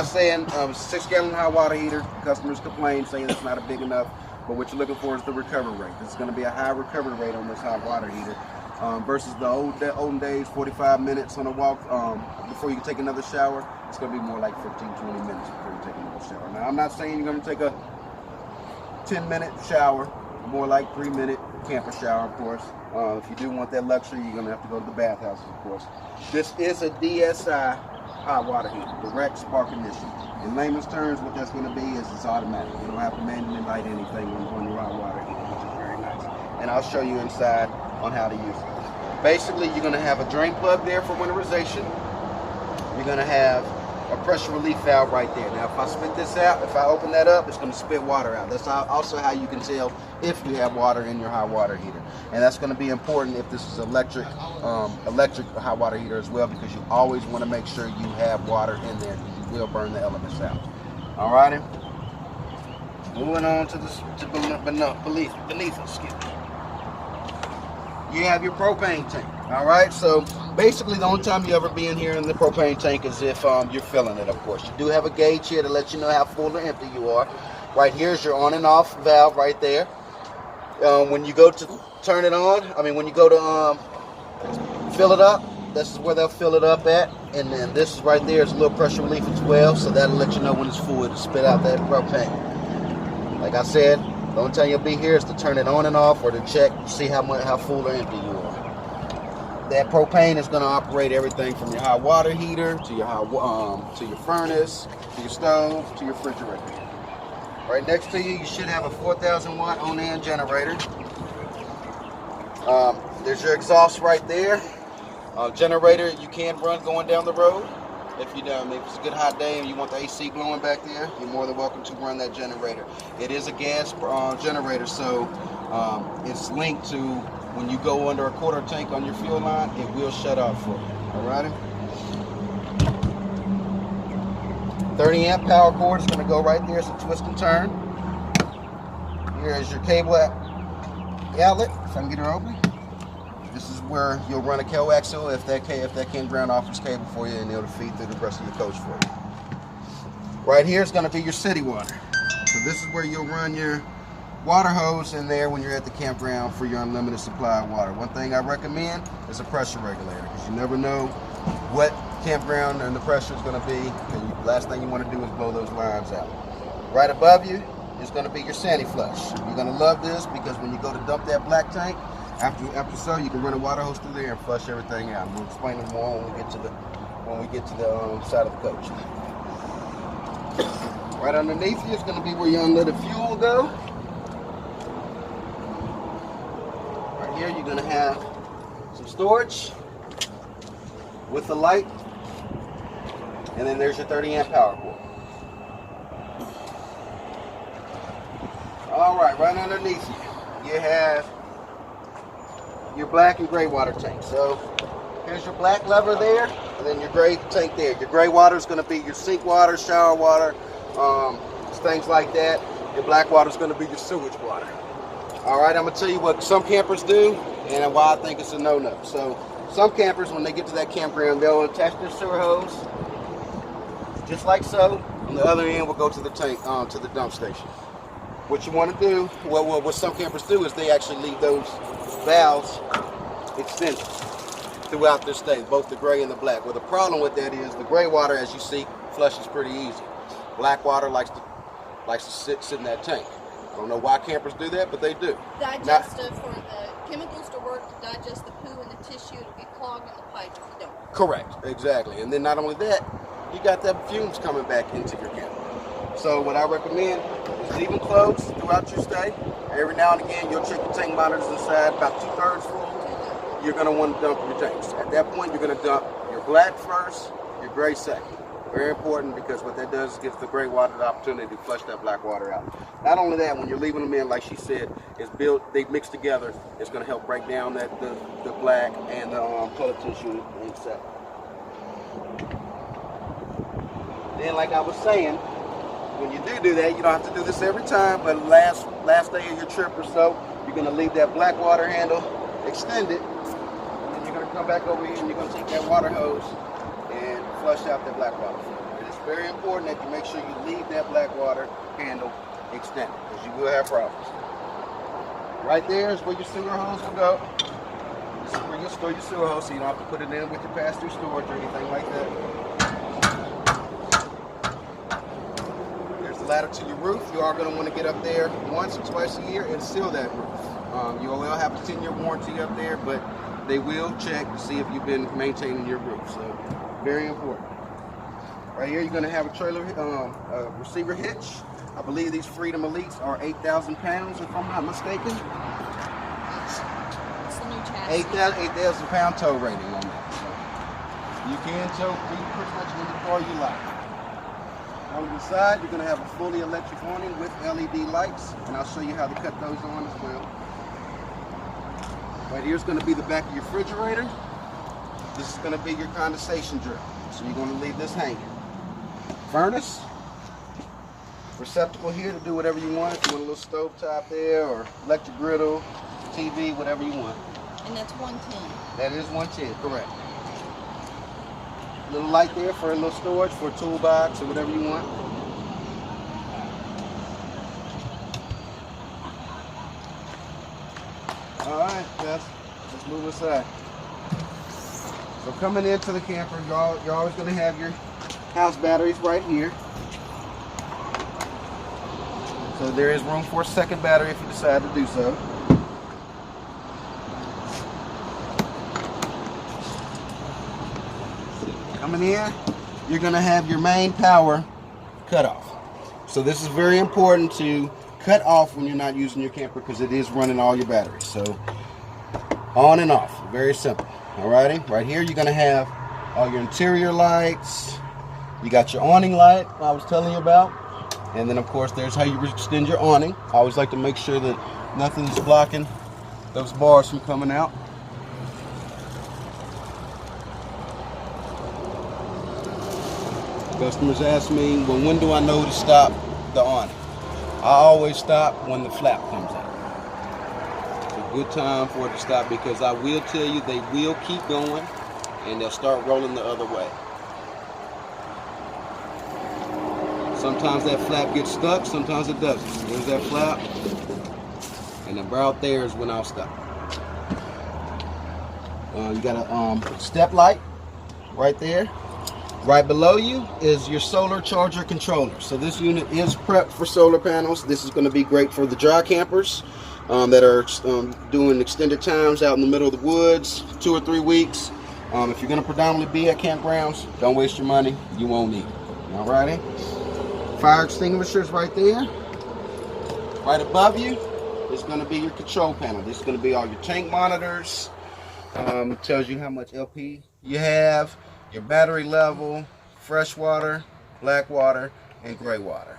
was saying, 6-gallon hot water heater. Customers complain, saying it's not big enough. But what you're looking for is the recovery rate. This is going to be a high recovery rate on this hot water heater versus the olden days, 45 minutes on a walk before you can take another shower. It's going to be more like 15-20 minutes before you take another shower. Now, I'm not saying you're going to take a 10-minute shower, more like 3-minute camper shower, of course. If you do want that luxury, you're going to have to go to the bathhouses, of course. This is a DSI hot water heater, direct spark ignition. In layman's terms, what that's going to be is it's automatic. You don't have to manually light anything on your hot water heater, which is very nice. And I'll show you inside on how to use it. Basically, you're going to have a drain plug there for winterization. You're going to have a pressure relief valve right there. Now, if I spit this out, if I open that up, it's going to spit water out. That's also how you can tell if you have water in your hot water heater. And that's going to be important if this is electric hot water heater as well, because you always want to make sure you have water in there. You will burn the elements out. Alrighty. Moving on to beneath, excuse me. You have your propane tank. Alright, so basically the only time you ever be in here in the propane tank is if you're filling it, of course. You do have a gauge here to let you know how full or empty you are. Right here is your on and off valve right there. When you go to turn it on, when you go to fill it up, this is where they'll fill it up at. And then this is right there is a little pressure relief as well, so that'll let you know when it's full to spit out that propane. Like I said, the only time you'll be here is to turn it on and off or to check, see how full or empty you are. That propane is going to operate everything from your hot water heater to your to your furnace, to your stove, to your refrigerator. Right next to you, you should have a 4,000 watt on-hand generator. There's your exhaust right there. Generator you can run going down the road. If it's a good hot day and you want the AC blowing back there, you're more than welcome to run that generator. It is a gas generator, so it's linked to when you go under a quarter tank on your fuel line, it will shut off for you. Alrighty? 30 amp power cord is going to go right there. It's a twist and turn. Here is your cable outlet. If I can get her open. This is where you'll run a coaxial if that campground offers cable for you, and it'll feed through the rest of your coach for you. Right here is going to be your city water. So this is where you'll run your water hose in there when you're at the campground for your unlimited supply of water. One thing I recommend is a pressure regulator, because you never know what campground and the pressure is going to be. And the last thing you want to do is blow those lines out. Right above you is going to be your sandy flush. You're going to love this because when you go to dump that black tank, after so you can run a water hose through there and flush everything out. We'll explain it more when we get to the side of the coach. Right underneath you is going to be where your unleaded fuel will go. Right here you're going to have some storage with the light, and then there's your 30 amp power cord. All right, right underneath you have your black and gray water tank. So here's your black lever there, and then your gray tank there. Your gray water is going to be your sink water, shower water, things like that. Your black water is going to be your sewage water. All right, I'm going to tell you what some campers do and why I think it's a no-no. So some campers, when they get to that campground, they'll attach their sewer hose just like so. On the other end, we'll go to the tank, to the dump station. What you want to do, what some campers do is they actually leave those valves extended throughout their stay, both the gray and the black. Well, the problem with that is the gray water, as you see, flushes pretty easy. Black water likes to sit in that tank. I don't know why campers do that, but they do. Digestive, for the chemicals to work to digest the poo and the tissue, it'll get clogged in the pipe if you don't. Correct, exactly. And then not only that, you got that fumes coming back into your camper. So what I recommend is leave them closed throughout your stay. Every now and again, you'll check the tank monitors inside, about 2/3 full. You're going to want to dump your tanks. At that point, you're going to dump your black first, your gray second. Very important, because what that does is gives the gray water the opportunity to flush that black water out. Not only that, when you're leaving them in, like she said, they mix together. It's going to help break down the black and the toilet tissue inside. Then, like I was saying, when you do that, you don't have to do this every time, but last day of your trip or so, you're going to leave that black water handle extended, and then you're going to come back over here and you're going to take that water hose and flush out that black water. It is very important that you make sure you leave that black water handle extended, because you will have problems. Right there is where your sewer hose will go. This is where you'll store your sewer hose, so you don't have to put it in with your pass-through storage or anything like that. There's the ladder to your roof. You are going to want to get up there once or twice a year and seal that roof. You will have a 10-year warranty up there, but they will check to see if you've been maintaining your roof. So, very important. Right here, you're going to have a trailer, receiver hitch. I believe these Freedom Elites are 8,000 pounds, if I'm not mistaken. It's the new chassis. 8,000 pound tow rating on that. So you can tow pretty much any car you like. On the side, you're going to have a fully electric awning with LED lights, and I'll show you how to cut those on as well. Right here's going to be the back of your refrigerator. This is going to be your condensation drill. So you're going to leave this hanging. Furnace. Receptacle here to do whatever you want. If you want a little stove top there, or electric griddle, TV, whatever you want. And that's 110. That is 110, correct. Little light there for a little storage, for a toolbox or whatever you want. All right, let's move aside. So coming into the camper, you're always going to have your house batteries right here. So there is room for a second battery if you decide to do so. Coming in, you're going to have your main power cut off. So this is very important to cut off when you're not using your camper, because it is running all your batteries. So on and off, very simple. Alrighty, right here you're going to have all your interior lights. You got your awning light I was telling you about. And then of course there's how you extend your awning. I always like to make sure that nothing's blocking those bars from coming out. Customers ask me, well, when do I know to stop the awning? I always stop when the flap comes out. It's a good time for it to stop, because I will tell you they will keep going and they'll start rolling the other way. Sometimes that flap gets stuck, sometimes it doesn't. There's that flap, and about there is when I'll stop. You got a step light right there. Right below you is your solar charger controller. So this unit is prepped for solar panels. This is going to be great for the dry campers that are doing extended times out in the middle of the woods, 2 or 3 weeks. If you're going to predominantly be at campgrounds, don't waste your money. You won't need it. Alrighty. Fire extinguishers right there. Right above you is going to be your control panel. This is going to be all your tank monitors. It tells you how much LP you have, your battery level, fresh water, black water, and gray water.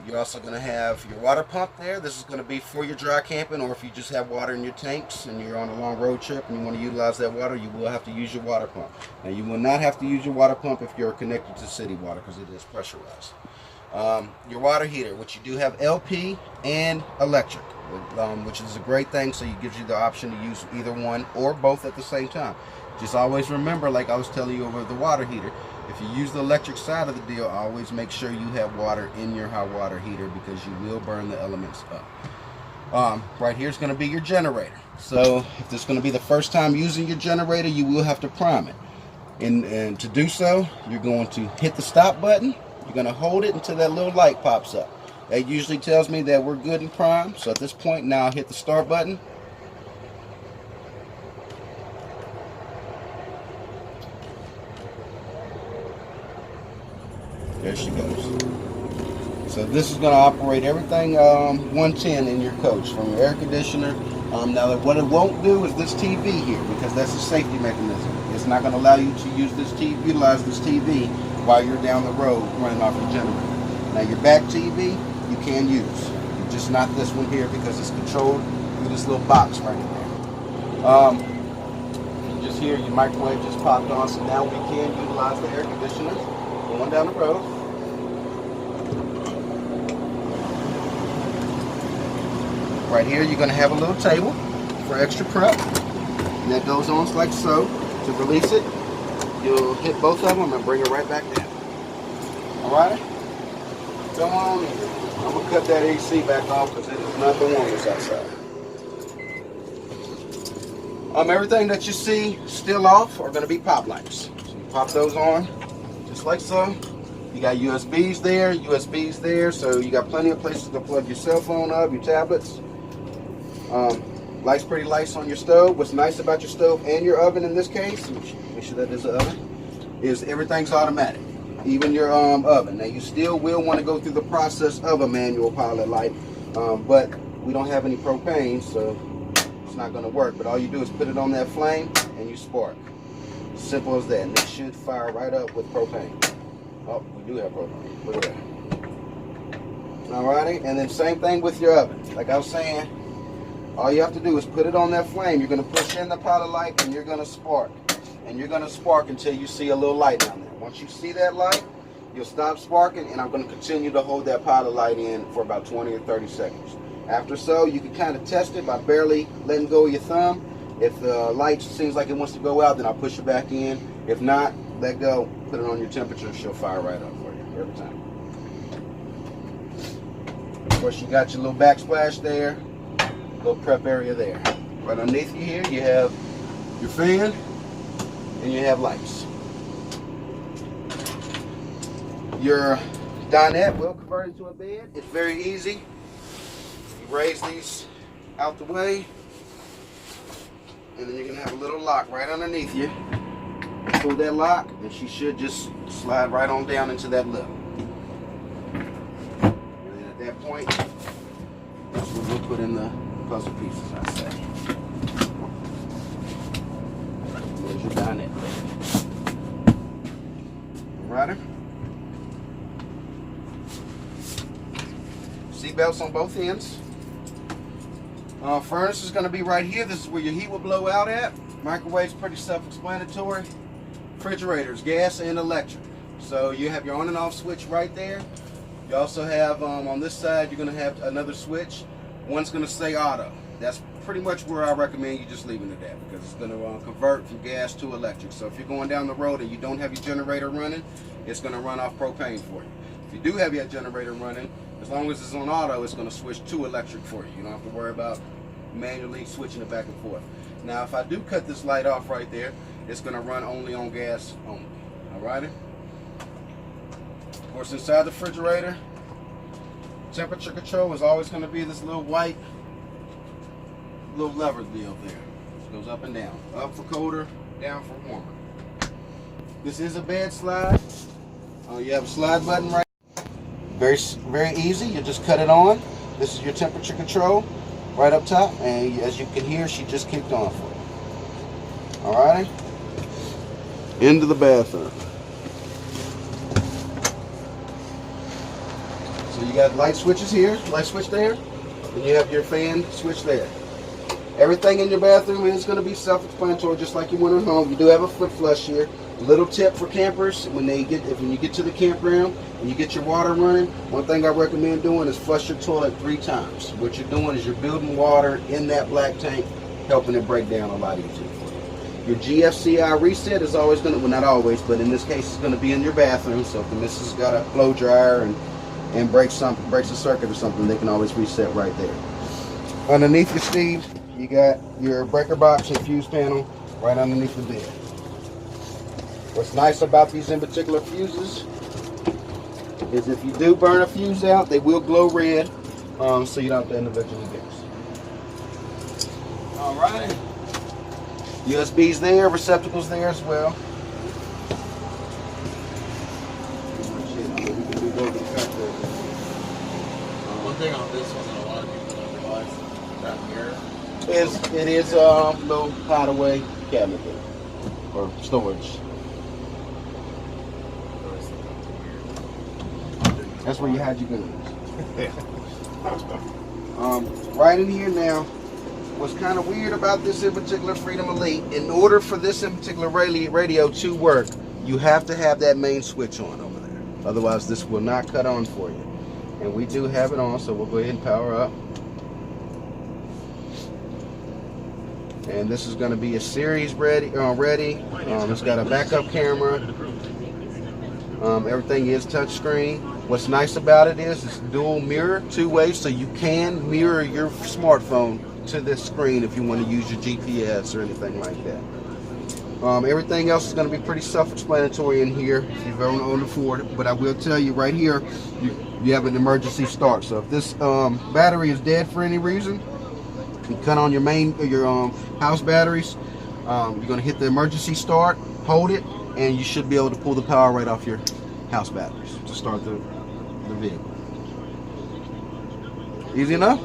You're also going to have your water pump there. This is going to be for your dry camping, or if you just have water in your tanks and you're on a long road trip and you want to utilize that water, you will have to use your water pump. Now, you will not have to use your water pump if you're connected to city water, because it is pressurized. Your water heater, which you do have LP and electric, which is a great thing, so it gives you the option to use either one or both at the same time. Just always remember, like I was telling you over the water heater, if you use the electric side of the deal, always make sure you have water in your hot water heater, because you will burn the elements up. Right here is going to be your generator. So if this is going to be the first time using your generator, you will have to prime it. And to do so, you're going to hit the stop button. You're going to hold it until that little light pops up. That usually tells me that we're good and primed. So at this point, now I'll hit the start button. There she goes. So this is going to operate everything 110 in your coach, from your air conditioner. Now what it won't do is this TV here, because that's a safety mechanism. It's not going to allow you to use this TV, utilize this TV while you're down the road running off your generator. Now your back TV you can use, just not this one here, because it's controlled through this little box right in there. You just hear your microwave just popped on, so now we can utilize the air conditioner going down the road. Right here you're going to have a little table for extra prep, and that goes on like so. To release it, you'll hit both of them and bring it right back down. Alright? Come on in. I'm going to cut that AC back off because it is not the warmest outside. Everything that you see still off are going to be pop lights. So you pop those on just like so. You got USBs there, so you got plenty of places to plug your cell phone up, your tablets. Lights pretty lights on your stove. What's nice about your stove and your oven in this case, make sure that is an oven, is everything's automatic. Even your oven. Now you still will want to go through the process of a manual pilot light, but we don't have any propane, so it's not going to work. But all you do is put it on that flame and you spark. Simple as that, and it should fire right up with propane. Oh, we do have propane. Look at that. Alrighty, and then same thing with your oven. Like I was saying, all you have to do is put it on that flame. You're going to push in the pilot light and you're going to spark. And you're going to spark until you see a little light down there. Once you see that light, you'll stop sparking, and I'm going to continue to hold that pilot light in for about 20 or 30 seconds. After so, you can kind of test it by barely letting go of your thumb. If the light seems like it wants to go out, then I'll push it back in. If not, let go, put it on your temperature, she'll fire right up for you every time. Of course, you got your little backsplash there, little prep area there. Right underneath you here, you have your fan, and you have lights. Your dinette will convert into a bed. It's very easy. You raise these out the way, and then you're going to have a little lock right underneath you. Pull that lock, and she should just slide right on down into that lip. And then at that point, that's what we'll put in the puzzle pieces, I say. There's your dinette. Alrighty. Seat belts on both ends. Furnace is going to be right here. This is where your heat will blow out at. Microwave's pretty self-explanatory. Refrigerators, gas and electric. So you have your on and off switch right there. You also have on this side, you're going to have another switch. One's going to say auto. That's pretty much where I recommend you just leaving it at, because it's going to convert from gas to electric. So if you're going down the road and you don't have your generator running, it's going to run off propane for you. If you do have your generator running, as long as it's on auto, it's going to switch to electric for you. You don't have to worry about manually switching it back and forth. Now, if I do cut this light off right there, it's going to run only on gas only. Alrighty? Of course, inside the refrigerator, temperature control is always going to be this little white little lever deal there. It goes up and down. Up for colder, down for warmer. This is a bed slide. You have a slide button right. Very easy. You just cut it on. This is your temperature control right up top, and as you can hear, she just kicked on for you. Alrighty. Into the bathroom. So you got light switches here, light switch there, and you have your fan switch there. Everything in your bathroom is going to be self-explanatory, just like you want at home. You do have a foot flush here. Little tip for campers: when you get to the campground and you get your water running, one thing I recommend doing is flush your toilet 3 times. What you're doing is you're building water in that black tank, helping it break down a lot easier for you. Your GFCI reset is always going to, well, not always, but in this case, it's going to be in your bathroom. So if the missus got a blow dryer and breaks a circuit or something, they can always reset right there. Underneath your sleeve, you got your breaker box and fuse panel right underneath the bed. What's nice about these in particular fuses is if you do burn a fuse out, they will glow red, so you don't have to individually fix. Alright. USBs there, receptacles there as well. One thing on this one that a lot of people don't realize down here It is a little hideaway cabinet there, or storage. That's where you hide your guns. Right in here now, what's kind of weird about this in particular Freedom Elite, in order for this in particular radio to work, you have to have that main switch on over there. Otherwise, this will not cut on for you. And we do have it on, so we'll go ahead and power up. And this is going to be a series ready. It's got a backup camera. Everything is touchscreen. What's nice about it is it's dual mirror, two-way, so you can mirror your smartphone to this screen if you want to use your GPS or anything like that. Everything else is going to be pretty self-explanatory in here if you've ever owned a Ford, but I will tell you right here, you have an emergency start. So if this battery is dead for any reason, you cut on your house batteries, you're going to hit the emergency start, hold it, and you should be able to pull the power right off your house batteries to start the vehicle. Easy enough?